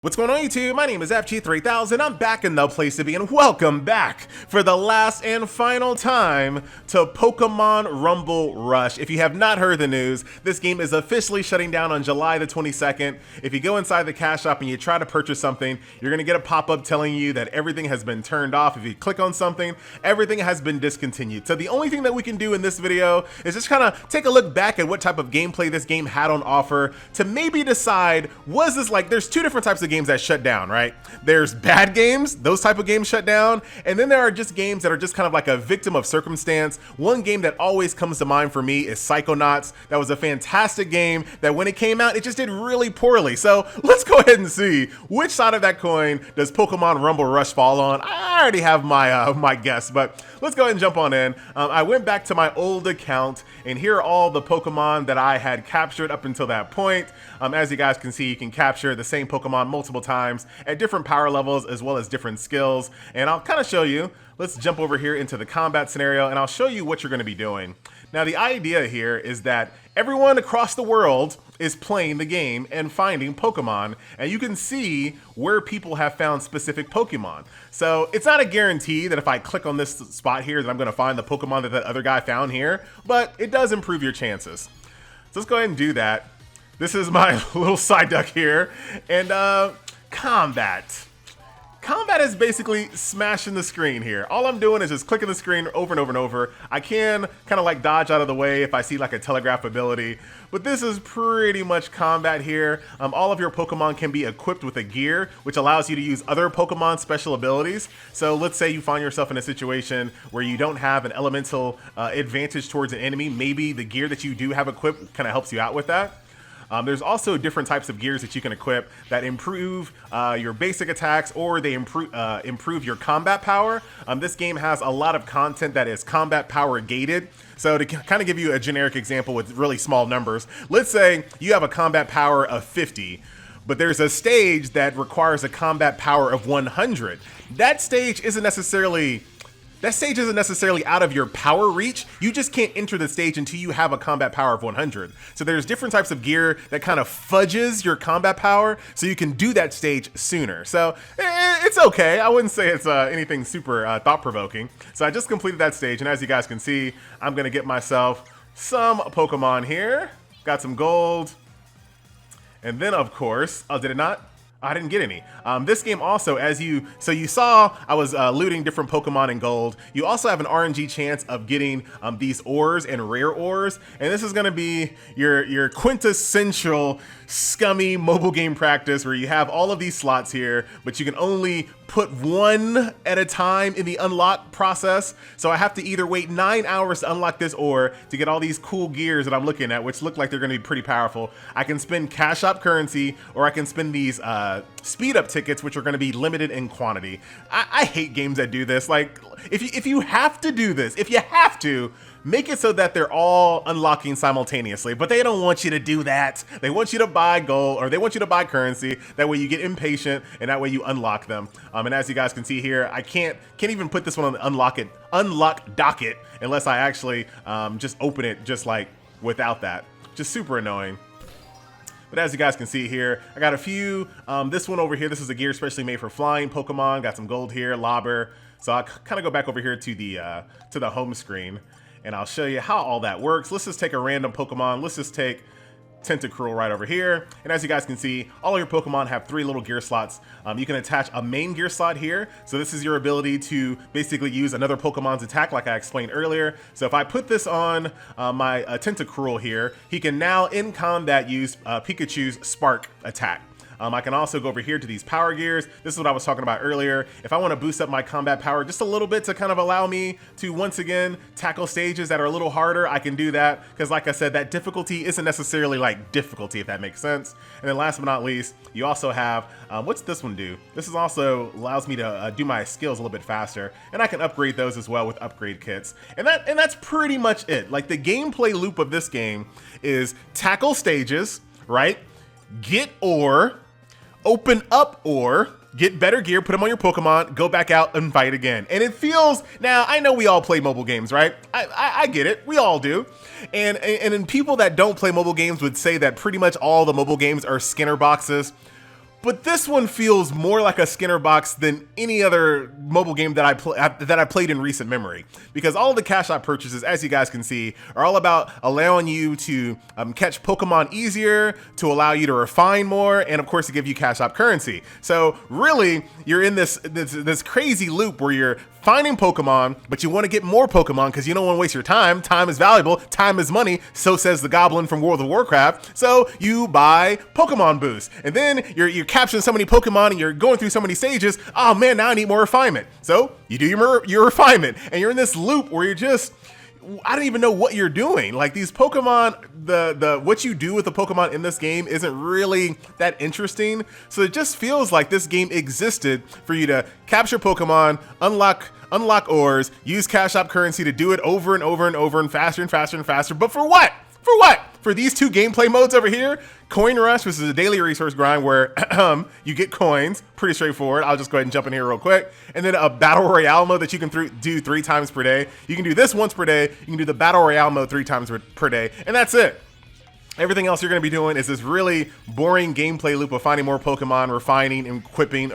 What's going on YouTube? My name is FG3000. I'm back in the place to be, and welcome back for the last and final time to Pokemon Rumble Rush. If you have not heard the news, this game is officially shutting down on July the 22nd. If you go inside the cash shop and you try to purchase something, you're gonna get a pop-up telling you that everything has been turned off. If you click on something, everything has been discontinued. So the only thing that we can do in this video is just kind of take a look back at what type of gameplay this game had on offer to maybe decide, was this like, there's two different types of games that shut down, right? There's bad games, those type of games shut down, and then there are just games that are just kind of like a victim of circumstance. One game that always comes to mind for me is Psychonauts. That was a fantastic game that when it came out, it just did really poorly. So let's go ahead and see which side of that coin does Pokemon Rumble Rush fall on. I already have my my guess, but let's go ahead and jump on in. I went back to my old account, and here are all the Pokemon that I had captured up until that point. As you guys can see, you can capture the same Pokemon multiple times at different power levels as well as different skills. And I'll kind of show you. Let's jump over here into the combat scenario, and I'll show you what you're going to be doing. Now, the idea here is that everyone across the world is playing the game and finding Pokemon, and you can see where people have found specific Pokemon. So it's not a guarantee that if I click on this spot here that I'm going to find the Pokemon that other guy found here, but it does improve your chances. So let's go ahead and do that. This is my little side duck here, and combat. Combat is basically smashing the screen here. All I'm doing is just clicking the screen over and over and over. I can kind of like dodge out of the way if I see like a telegraph ability, but this is pretty much combat here. All of your Pokemon can be equipped with a gear, which allows you to use other Pokemon special abilities. So let's say you find yourself in a situation where you don't have an elemental advantage towards an enemy. Maybe the gear that you do have equipped kind of helps you out with that. There's also different types of gears that you can equip that improve your basic attacks, or they improve your combat power. This game has a lot of content that is combat power gated. So to kind of give you a generic example with really small numbers, let's say you have a combat power of 50, but there's a stage that requires a combat power of 100. That stage isn't necessarily out of your power reach. You just can't enter the stage until you have a combat power of 100. So there's different types of gear that kind of fudges your combat power so you can do that stage sooner. So it's okay. I wouldn't say it's anything super thought-provoking. So I just completed that stage, and as you guys can see, I'm gonna get myself some Pokemon here. Got some gold. And then of course, oh, did it not? I didn't get any. This game also, you saw I was looting different Pokemon in gold. You also have an RNG chance of getting these ores and rare ores, and this is gonna be your quintessential scummy mobile game practice where you have all of these slots here, but you can only put one at a time in the unlock process. So I have to either wait 9 hours to unlock this ore to get all these cool gears that I'm looking at, which look like they're gonna be pretty powerful. I can spend cash shop currency, or I can spend these speed up tickets, which are gonna be limited in quantity. I hate games that do this. Like, if you have to do this, if you have to, make it so that they're all unlocking simultaneously, but they don't want you to do that. They want you to buy gold, or they want you to buy currency. That way you get impatient, and that way you unlock them. And as you guys can see here, I can't even put this one on the unlock docket unless I actually just open it just like without that. Just super annoying. But as you guys can see here, I got a few. This one over here, this is a gear especially made for flying Pokemon. Got some gold here, Lobber. So I'll kind of go back over here to the home screen, and I'll show you how all that works. Let's just take a random Pokemon. Let's just take Tentacruel right over here. And as you guys can see, all of your Pokemon have 3 little gear slots. You can attach a main gear slot here. So this is your ability to basically use another Pokemon's attack like I explained earlier. So if I put this on my Tentacruel here, he can now in combat use Pikachu's Spark attack. I can also go over here to these power gears. This is what I was talking about earlier. If I want to boost up my combat power just a little bit to kind of allow me to once again tackle stages that are a little harder, I can do that, because like I said, that difficulty isn't necessarily like difficulty, if that makes sense. And then last but not least, you also have, what's this one do? This is also allows me to do my skills a little bit faster, and I can upgrade those as well with upgrade kits. And that's pretty much it. Like, the gameplay loop of this game is tackle stages, right? Get ore, open up ore, get better gear, put them on your Pokemon, go back out and fight again. And it feels, now I know we all play mobile games, right? I get it, we all do. And people that don't play mobile games would say that pretty much all the mobile games are Skinner boxes. But this one feels more like a Skinner box than any other mobile game that I played in recent memory, because all of the cash out purchases, as you guys can see, are all about allowing you to catch Pokemon easier, to allow you to refine more, and of course to give you cash out currency. So really, you're in this crazy loop where you're finding Pokemon, but you want to get more Pokemon because you don't want to waste your time. Time is valuable. Time is money. So says the Goblin from World of Warcraft. So you buy Pokemon boosts, and then you're capturing so many Pokemon and you're going through so many stages. Oh man, now I need more refinement. So you do your refinement, and you're in this loop where you're just, I don't even know what you're doing. Like these Pokemon, the what you do with the Pokemon in this game isn't really that interesting. So it just feels like this game existed for you to capture Pokemon, unlock ores, use cash out currency to do it over and over and over and faster and faster and faster. But for what? For what? For these two gameplay modes over here, Coin Rush, which is a daily resource grind where you get coins, pretty straightforward. I'll just go ahead and jump in here real quick. And then a Battle Royale mode that you can do 3 times per day. You can do this once per day. You can do the Battle Royale mode 3 times per day. And that's it. Everything else you're going to be doing is this really boring gameplay loop of finding more Pokemon, refining, equipping,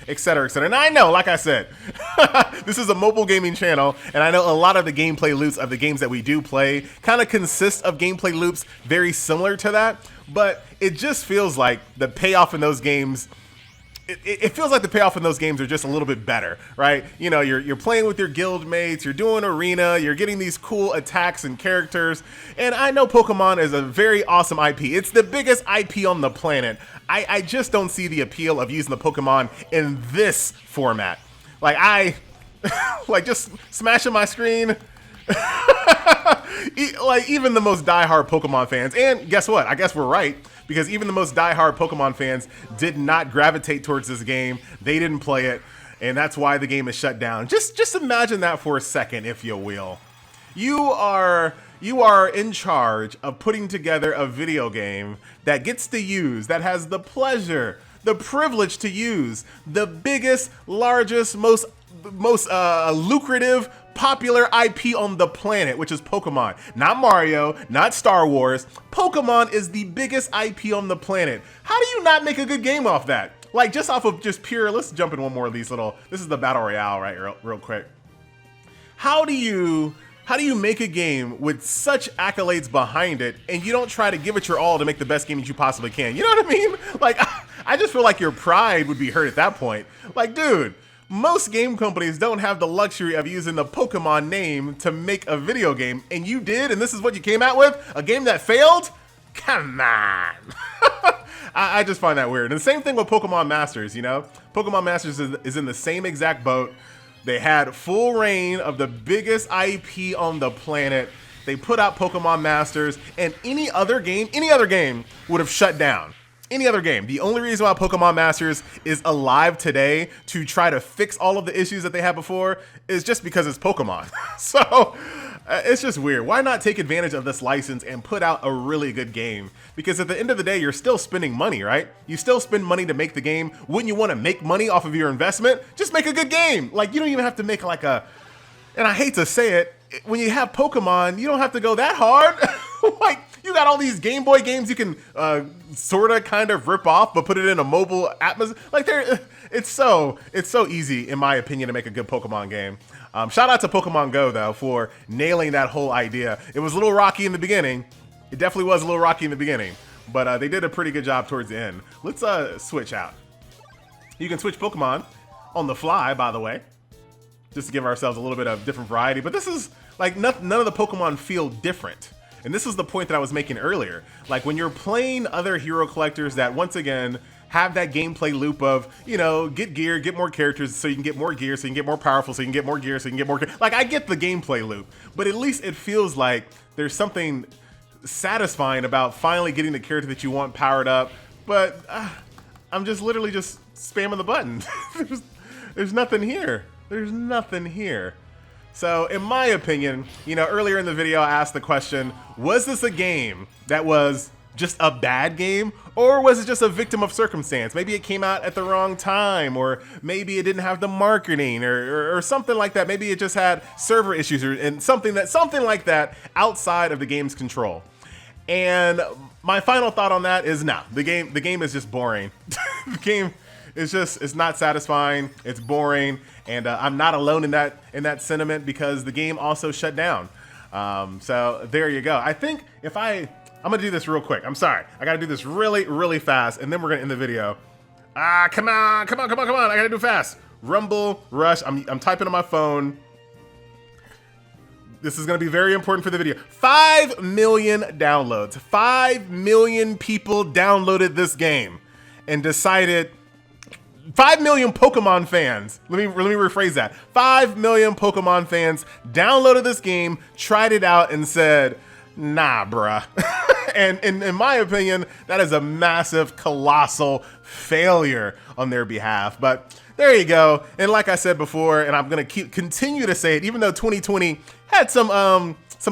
etc., etc. And I know, like I said, this is a mobile gaming channel, and I know a lot of the gameplay loops of the games that we do play kind of consist of gameplay loops very similar to that, but it just feels like the payoff in those games, it feels like the payoff in those games are just a little bit better, right? You know, you're playing with your guild mates, you're doing arena, you're getting these cool attacks and characters. And I know Pokemon is a very awesome IP. It's the biggest IP on the planet. I just don't see the appeal of using the Pokemon in this format. Like like just smashing my screen. Like even the most diehard Pokemon fans, and guess what? I guess we're right, because even the most diehard Pokemon fans did not gravitate towards this game. They didn't play it, and that's why the game is shut down. Just imagine that for a second, if you will. You are in charge of putting together a video game that gets to use, that has the pleasure, the privilege to use the biggest, largest, most lucrative, popular IP on the planet, which is Pokemon. Not Mario, not Star Wars. Pokemon is the biggest IP on the planet. How do you not make a good game off that? Like just off of just pure, let's jump in one more of these little, this is the Battle Royale, right, real quick. How do you make a game with such accolades behind it and you don't try to give it your all to make the best game that you possibly can? You know what I mean? Like, I just feel like your pride would be hurt at that point. Like, dude, most game companies don't have the luxury of using the Pokemon name to make a video game, and you did, and this is what you came out with? A game that failed? Come on. I just find that weird. And the same thing with Pokemon Masters, you know? Pokemon Masters is in the same exact boat. They had full reign of the biggest IP on the planet. They put out Pokemon Masters, and any other game would have shut down. Any other game. The only reason why Pokemon Masters is alive today to try to fix all of the issues that they had before is just because it's Pokemon. So it's just weird. Why not take advantage of this license and put out a really good game? Because at the end of the day, you're still spending money, right? You still spend money to make the game. Wouldn't you want to make money off of your investment? Just make a good game. Like, you don't even have to make like a, and I hate to say it, when you have Pokemon, you don't have to go that hard. Like, you got all these Game Boy games you can sort of kind of rip off, but put it in a mobile atmosphere. Like, it's so easy, in my opinion, to make a good Pokemon game. Shout out to Pokemon Go, though, for nailing that whole idea. It was a little rocky in the beginning. It definitely was a little rocky in the beginning, but they did a pretty good job towards the end. Let's switch out. You can switch Pokemon on the fly, by the way, just to give ourselves a little bit of different variety. But this is, like, none of the Pokemon feel different. And this is the point that I was making earlier. Like, when you're playing other hero collectors that, once again, have that gameplay loop of, you know, get gear, get more characters so you can get more gear, so you can get more powerful, so you can get more gear, so you can get more... Like, I get the gameplay loop, but at least it feels like there's something satisfying about finally getting the character that you want powered up. But I'm just literally just spamming the button. There's nothing here. There's nothing here. So in my opinion, you know, earlier in the video, I asked the question, was this a game that was just a bad game, or was it just a victim of circumstance? Maybe it came out at the wrong time, or maybe it didn't have the marketing or something like that. Maybe it just had server issues and something like that outside of the game's control. And my final thought on that is no, the game is just boring. The game is just, it's not satisfying. It's boring. And I'm not alone in that sentiment because the game also shut down. So there you go. I think if I'm gonna do this real quick. I'm sorry. I gotta do this really, really fast, and then we're gonna end the video. Come on. I gotta do fast. Rumble Rush. I'm typing on my phone. This is gonna be very important for the video. 5 million downloads. 5 million people downloaded this game and decided. 5 million Pokemon fans. Let me rephrase that. 5 million Pokemon fans downloaded this game, tried it out, and said, nah, bruh. And in my opinion, that is a massive, colossal failure on their behalf. But there you go. And like I said before, and I'm gonna continue to say it, even though 2020 had some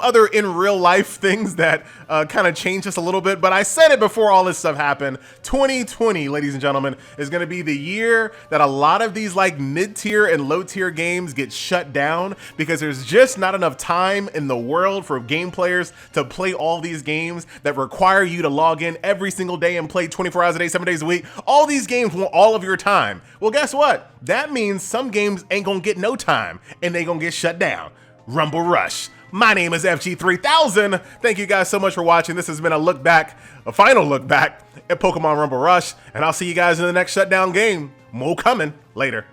other in real life things that kind of changed us a little bit, but I said it before all this stuff happened. 2020, ladies and gentlemen, is going to be the year that a lot of these like mid-tier and low-tier games get shut down because there's just not enough time in the world for game players to play all these games that require you to log in every single day and play 24 hours a day, 7 days a week. All these games want all of your time. Well, guess what? That means some games ain't gonna get no time and they gonna get shut down. Rumble Rush. My name is FG3000. Thank you guys so much for watching. This has been a final look back at Pokemon Rumble Rush, and I'll see you guys in the next shutdown game. More coming later.